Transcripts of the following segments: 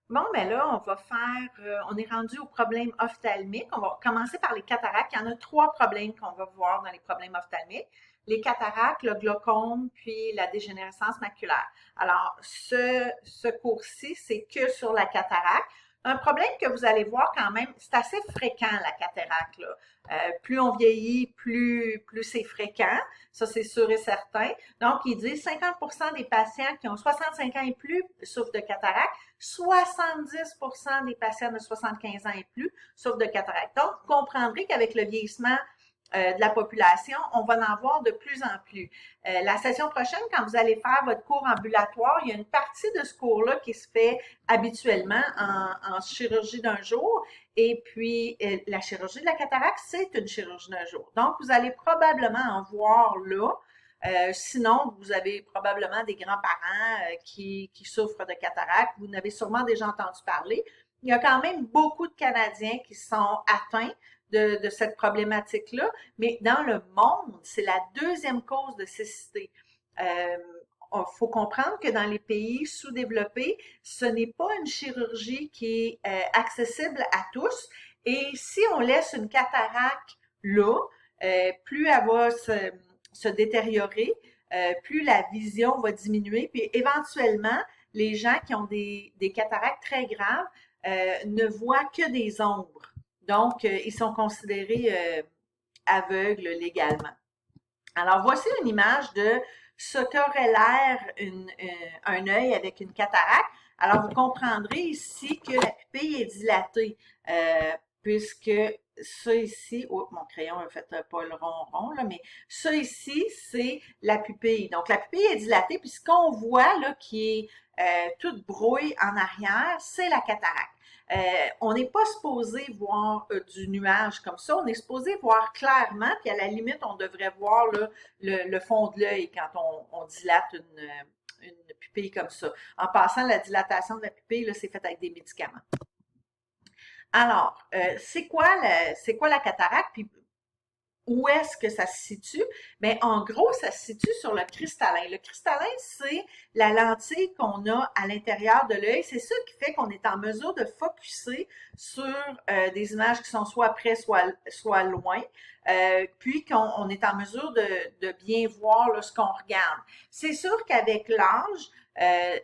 Bon, ben là, on va faire, on est rendu au problème ophtalmique. On va commencer par les cataractes. Il y en a trois problèmes qu'on va voir dans les problèmes ophtalmiques. Les cataractes, le glaucome, puis la dégénérescence maculaire. Alors, ce cours-ci, c'est que sur la cataracte. Un problème que vous allez voir quand même, c'est assez fréquent, la cataracte, là. Plus on vieillit, plus c'est fréquent. Ça, c'est sûr et certain. Donc, il dit 50% des patients qui ont 65 ans et plus souffrent de cataracte. 70% des patients de 75 ans et plus souffrent de cataracte. Donc, vous comprendrez qu'avec le vieillissement de la population, on va en voir de plus en plus. La session prochaine, quand vous allez faire votre cours ambulatoire, il y a une partie de ce cours-là qui se fait habituellement en chirurgie d'un jour. Et puis, la chirurgie de la cataracte, c'est une chirurgie d'un jour. Donc, vous allez probablement en voir là. Sinon, vous avez probablement des grands-parents qui souffrent de cataracte. Vous en avez sûrement déjà entendu parler. Il y a quand même beaucoup de Canadiens qui sont atteints de cette problématique-là, mais dans le monde, c'est la deuxième cause de cécité. Il faut comprendre que dans les pays sous-développés, ce n'est pas une chirurgie qui est accessible à tous. Et si on laisse une cataracte là, plus elle va se détériorer, plus la vision va diminuer, puis éventuellement, les gens qui ont des cataractes très graves ne voient que des ombres. Donc, ils sont considérés aveugles légalement. Alors, voici une image de ce qu'aurait l'air un œil avec une cataracte. Alors, vous comprendrez ici que la pupille est dilatée, puisque ça ici, oh, mon crayon a fait pas le rond, là, mais ça ici, c'est la pupille. Donc, la pupille est dilatée, puis ce qu'on voit, là, qui est toute brouille en arrière, c'est la cataracte. On n'est pas supposé voir du nuage comme ça, on est supposé voir clairement, puis à la limite, on devrait voir là, le fond de l'œil quand on dilate une pupille comme ça. En passant, la dilatation de la pupille, là, c'est fait avec des médicaments. Alors, c'est quoi la cataracte? Puis où est-ce que ça se situe? Bien, en gros, ça se situe sur le cristallin. Le cristallin, c'est la lentille qu'on a à l'intérieur de l'œil. C'est ça qui fait qu'on est en mesure de focusser sur des images qui sont soit près, soit loin, puis qu'on est en mesure de bien voir là, ce qu'on regarde. C'est sûr qu'avec l'âge,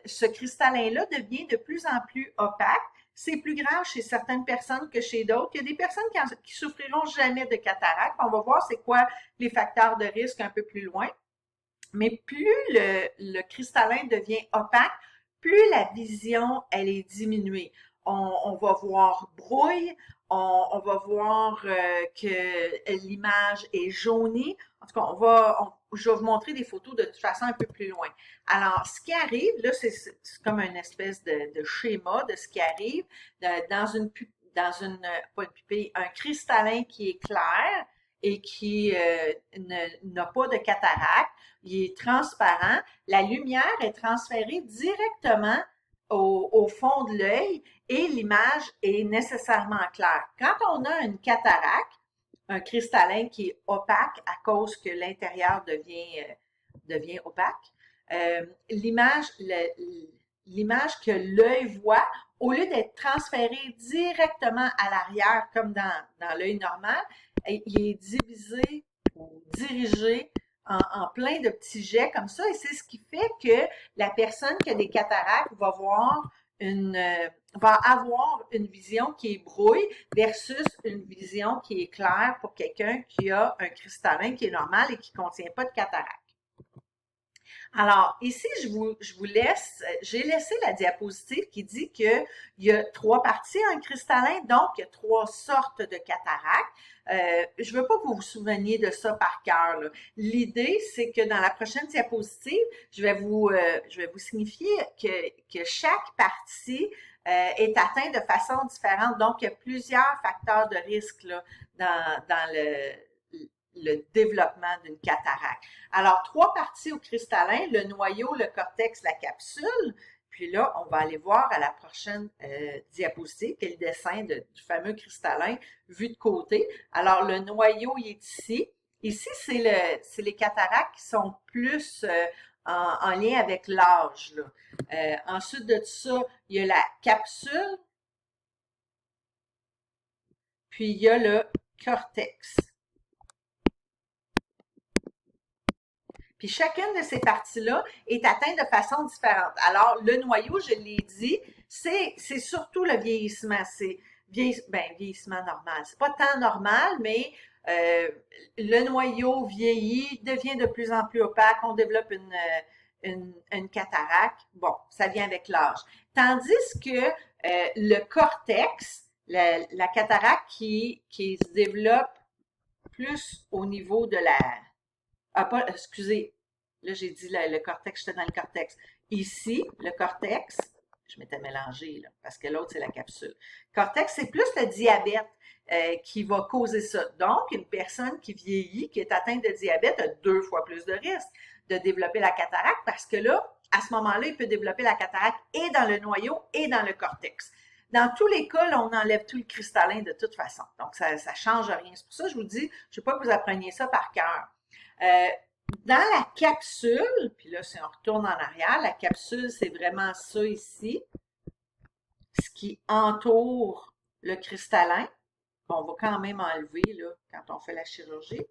ce cristallin-là devient de plus en plus opaque. C'est plus grave chez certaines personnes que chez d'autres. Il y a des personnes qui souffriront jamais de cataracte. On va voir c'est quoi les facteurs de risque un peu plus loin. Mais plus le cristallin devient opaque, plus la vision, elle est diminuée. On va voir brouille, on va voir que l'image est jaunie. En tout cas, je vais vous montrer des photos de toute façon un peu plus loin. Alors, ce qui arrive, là, c'est comme une espèce de schéma de ce qui arrive pas une pupille, un cristallin qui est clair et qui n'a pas de cataracte. Il est transparent. La lumière est transférée directement au fond de l'œil et l'image est nécessairement claire. Quand on a une cataracte, un cristallin qui est opaque à cause que l'intérieur devient opaque, l'image que l'œil voit, au lieu d'être transférée directement à l'arrière comme dans l'œil normal, il est divisé ou dirigé en plein de petits jets comme ça. Et c'est ce qui fait que la personne qui a des cataractes va avoir une vision qui est brouille versus une vision qui est claire pour quelqu'un qui a un cristallin qui est normal et qui ne contient pas de cataracte. Alors, ici, je vous laisse, j'ai laissé la diapositive qui dit qu'il y a trois parties en cristallin, donc il y a trois sortes de cataractes. Je veux pas que vous vous souveniez de ça par cœur. L'idée, c'est que dans la prochaine diapositive, je vais vous signifier que chaque partie est atteinte de façon différente. Donc, il y a plusieurs facteurs de risque là, dans le développement d'une cataracte. Alors, trois parties au cristallin, le noyau, le cortex, la capsule. Puis là, on va aller voir à la prochaine diapositive, qui est le dessin du fameux cristallin vu de côté. Alors, le noyau, il est ici. Ici, c'est les cataractes qui sont plus en lien avec l'âge, là. Ensuite de ça, il y a la capsule, puis il y a le cortex. Puis chacune de ces parties-là est atteinte de façon différente. Alors, le noyau, je l'ai dit, c'est surtout le vieillissement. C'est vieillissement normal. C'est pas tant normal, mais le noyau vieillit, devient de plus en plus opaque, on développe une cataracte. Bon, ça vient avec l'âge. Tandis que le cortex, la cataracte qui se développe plus au niveau de la... Ah, pas, excusez, là j'ai dit le cortex, j'étais dans le cortex. Ici, le cortex, je m'étais mélangée, là, parce que l'autre, c'est la capsule. Cortex, c'est plus le diabète qui va causer ça. Donc, une personne qui vieillit, qui est atteinte de diabète, a 2 fois plus de risque de développer la cataracte parce que là, à ce moment-là, il peut développer la cataracte et dans le noyau et dans le cortex. Dans tous les cas, là, on enlève tout le cristallin de toute façon. Donc, ça ne change rien. C'est pour ça que je vous dis, je ne veux pas que vous appreniez ça par cœur. Dans la capsule, puis là, si on retourne en arrière, la capsule, c'est vraiment ça ici, ce qui entoure le cristallin, qu'on va quand même enlever là, quand on fait la chirurgie.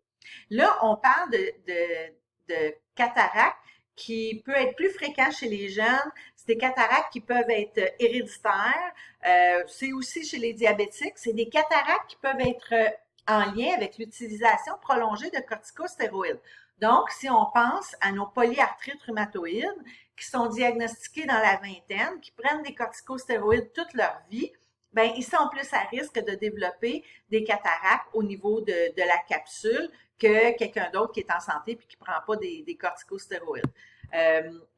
Là, on parle de cataracte qui peut être plus fréquent chez les jeunes. C'est des cataractes qui peuvent être héréditaires. C'est aussi chez les diabétiques. C'est des cataractes qui peuvent être en lien avec l'utilisation prolongée de corticostéroïdes. Donc, si on pense à nos polyarthrites rhumatoïdes qui sont diagnostiqués dans la vingtaine, qui prennent des corticostéroïdes toute leur vie, ben ils sont plus à risque de développer des cataractes au niveau de la capsule que quelqu'un d'autre qui est en santé puis qui ne prend pas des corticostéroïdes.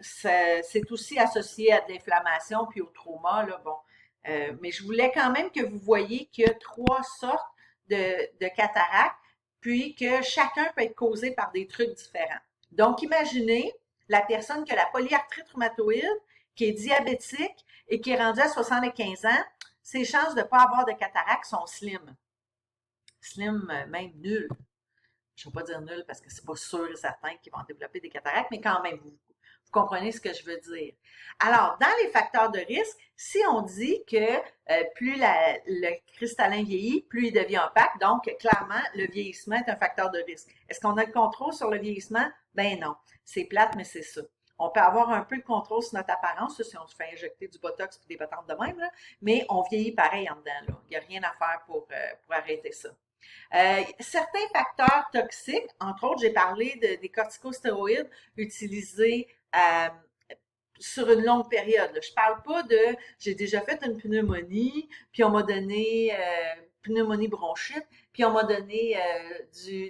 C'est aussi associé à de l'inflammation puis au trauma, là, bon. Mais je voulais quand même que vous voyez qu'il y a 3 sortes de cataractes, puis que chacun peut être causé par des trucs différents. Donc, imaginez la personne qui a la polyarthrite rhumatoïde, qui est diabétique et qui est rendue à 75 ans, ses chances de ne pas avoir de cataracte sont slim. Slim, même nul. Je ne vais pas dire nul parce que c'est pas sûr et certain qu'ils vont développer des cataractes, mais quand même, vous comprenez ce que je veux dire. Alors, dans les facteurs de risque, si on dit que plus le cristallin vieillit, plus il devient opaque, donc clairement, le vieillissement est un facteur de risque. Est-ce qu'on a le contrôle sur le vieillissement? Ben non. C'est plate, mais c'est ça. On peut avoir un peu de contrôle sur notre apparence, si on se fait injecter du botox et des patentes de même, là, mais on vieillit pareil en dedans. Là. Il n'y a rien à faire pour arrêter ça. Certains facteurs toxiques, entre autres, j'ai parlé des corticostéroïdes utilisés sur une longue période. Là. Je parle pas de j'ai déjà fait une pneumonie, puis on m'a donné pneumonie bronchite, puis on m'a donné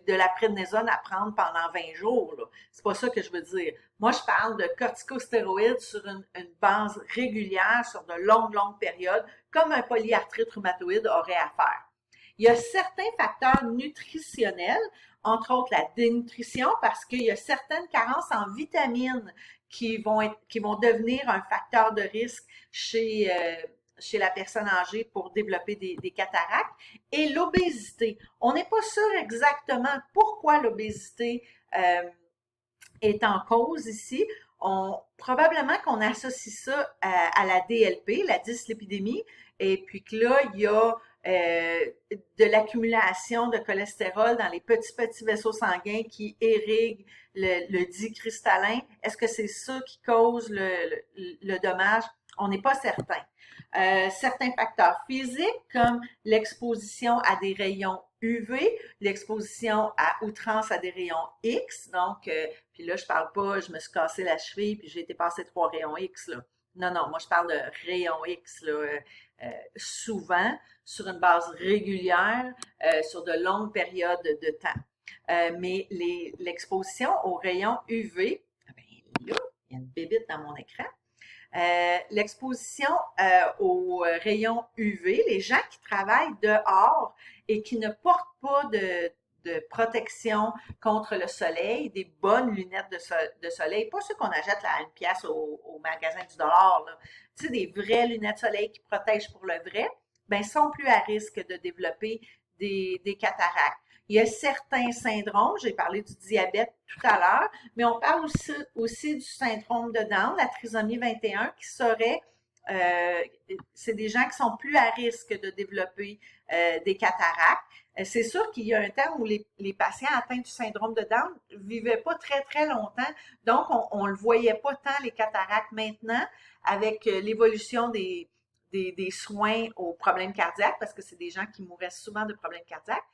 de la prednisone à prendre pendant 20 jours. Là. C'est pas ça que je veux dire. Moi, je parle de corticostéroïdes sur une base régulière, sur de longues périodes, comme un polyarthrite rhumatoïde aurait à faire. Il y a certains facteurs nutritionnels, entre autres la dénutrition, parce qu'il y a certaines carences en vitamines qui vont devenir un facteur de risque chez la personne âgée pour développer des cataractes, et l'obésité. On n'est pas sûr exactement pourquoi l'obésité est en cause ici. Probablement qu'on associe ça à la DLP, la dyslipidémie, et puis que là, il y a de l'accumulation de cholestérol dans les petits vaisseaux sanguins qui irriguent le dit cristallin. Est-ce que c'est ça qui cause le dommage? On n'est pas certain. Certains facteurs physiques comme l'exposition à des rayons UV, l'exposition à outrance à des rayons X, donc, puis là, je parle pas, je me suis cassé la cheville puis j'ai été passer 3 rayons X, là. Non, moi, je parle de rayons X, là, souvent, sur une base régulière, sur de longues périodes de temps. Mais l'exposition aux rayons UV, ben là, il y a une bébite dans mon écran. L'exposition aux rayons UV, les gens qui travaillent dehors et qui ne portent pas de protection contre le soleil, des bonnes lunettes de soleil, pas ceux qu'on achète là, à 1 pièce au magasin du dollar, là. Tu sais, des vraies lunettes de soleil qui protègent pour le vrai, ben sont plus à risque de développer des cataractes. Il y a certains syndromes, j'ai parlé du diabète tout à l'heure, mais on parle aussi du syndrome de Down, la trisomie 21, qui serait, euh, c'est des gens qui sont plus à risque de développer des cataractes. C'est sûr qu'il y a un temps où les patients atteints du syndrome de Down vivaient pas très, très longtemps, donc on le voyait pas tant les cataractes. Maintenant, avec l'évolution des soins aux problèmes cardiaques, parce que c'est des gens qui mouraient souvent de problèmes cardiaques.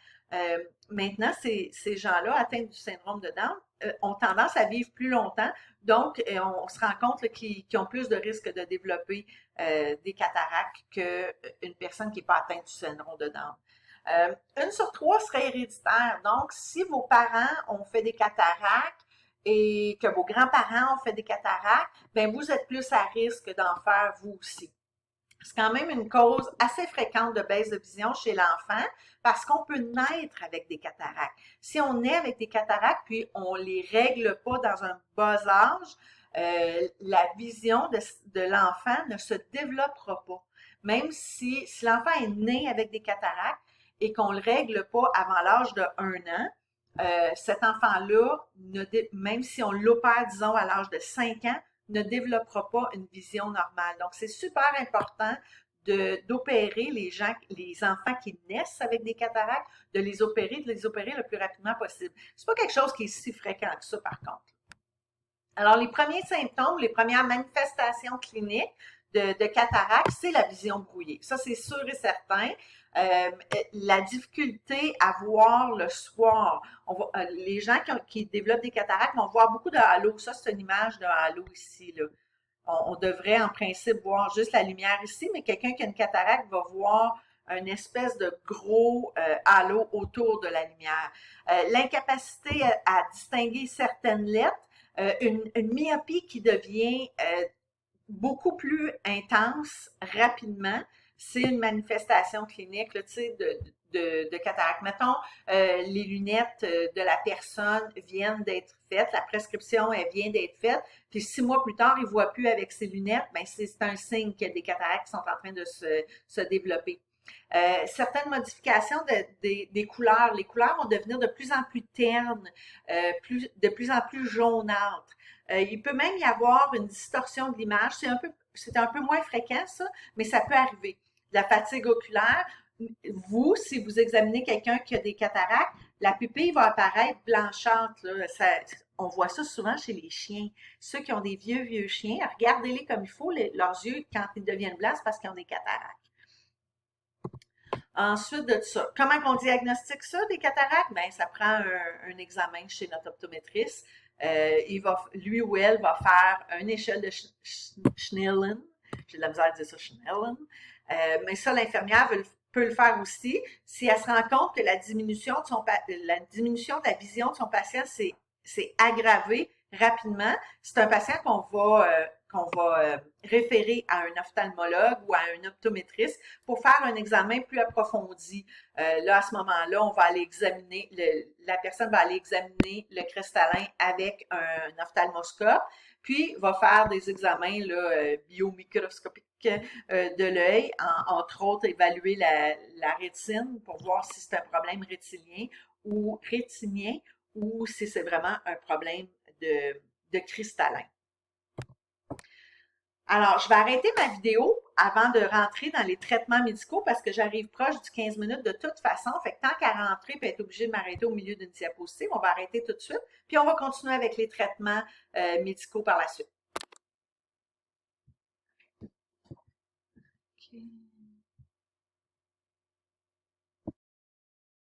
Maintenant, ces gens-là atteints du syndrome de Down ont tendance à vivre plus longtemps, donc on se rend compte qu'ils ont plus de risques de développer des cataractes qu'une personne qui n'est pas atteinte du syndrome de Down. Une sur trois serait héréditaire. Donc, si vos parents ont fait des cataractes et que vos grands-parents ont fait des cataractes, ben vous êtes plus à risque d'en faire vous aussi. C'est quand même une cause assez fréquente de baisse de vision chez l'enfant parce qu'on peut naître avec des cataractes. Si on naît avec des cataractes puis on les règle pas dans un bas âge, la vision de l'enfant ne se développera pas. Même si l'enfant est né avec des cataractes et qu'on le règle pas avant l'âge de 1 an, cet enfant-là, même si on l'opère, disons, à l'âge de 5 ans, ne développera pas une vision normale. Donc, c'est super important d'opérer les enfants qui naissent avec des cataractes, de les opérer le plus rapidement possible. C'est pas quelque chose qui est si fréquent que ça, par contre. Alors, les premiers symptômes, les premières manifestations cliniques de cataracte, c'est la vision brouillée. Ça, c'est sûr et certain. La difficulté à voir le soir. Les gens qui développent des cataractes vont voir beaucoup de halo. Ça, c'est une image de halo ici, là. On devrait en principe voir juste la lumière ici, mais quelqu'un qui a une cataracte va voir une espèce de gros halo autour de la lumière. L'incapacité à distinguer certaines lettres, une myopie qui devient beaucoup plus intense rapidement, c'est une manifestation clinique là, de cataracte. Mettons, les lunettes de la personne viennent d'être faites, la prescription, elle vient d'être faite, puis 6 mois plus tard, il ne voit plus avec ses lunettes, ben c'est un signe qu'il y a des cataractes qui sont en train de se développer. Certaines modifications des couleurs. Les couleurs vont devenir de plus en plus ternes, de plus en plus jaunâtres. Il peut même y avoir une distorsion de l'image. C'est un peu moins fréquent, ça, mais ça peut arriver. La fatigue oculaire, vous, si vous examinez quelqu'un qui a des cataractes, la pupille va apparaître blanchâtre. Là. On voit ça souvent chez les chiens. Ceux qui ont des vieux chiens, regardez-les comme il faut, leurs yeux, quand ils deviennent blancs, c'est parce qu'ils ont des cataractes. Ensuite de ça, comment on diagnostique ça, des cataractes? Ben, ça prend un examen chez notre optométriste. Lui ou elle va faire une échelle de Snellen. J'ai de la misère à dire ça, Snellen. Mais ça, l'infirmière peut le faire aussi. Si elle se rend compte que la diminution de la vision de son patient s'est aggravée rapidement, c'est un patient qu'on va référer à un ophtalmologue ou à un optométriste pour faire un examen plus approfondi. Là, à ce moment-là, on va aller examiner, la personne va aller examiner le cristallin avec un ophtalmoscope, puis va faire des examens là, biomicroscopiques de l'œil, entre autres évaluer la rétine pour voir si c'est un problème rétinien ou si c'est vraiment un problème de cristallin. Alors, je vais arrêter ma vidéo avant de rentrer dans les traitements médicaux parce que j'arrive proche du 15 minutes de toute façon. Fait que tant qu'à rentrer et être obligé de m'arrêter au milieu d'une diapositive, on va arrêter tout de suite. Puis on va continuer avec les traitements médicaux par la suite. Okay.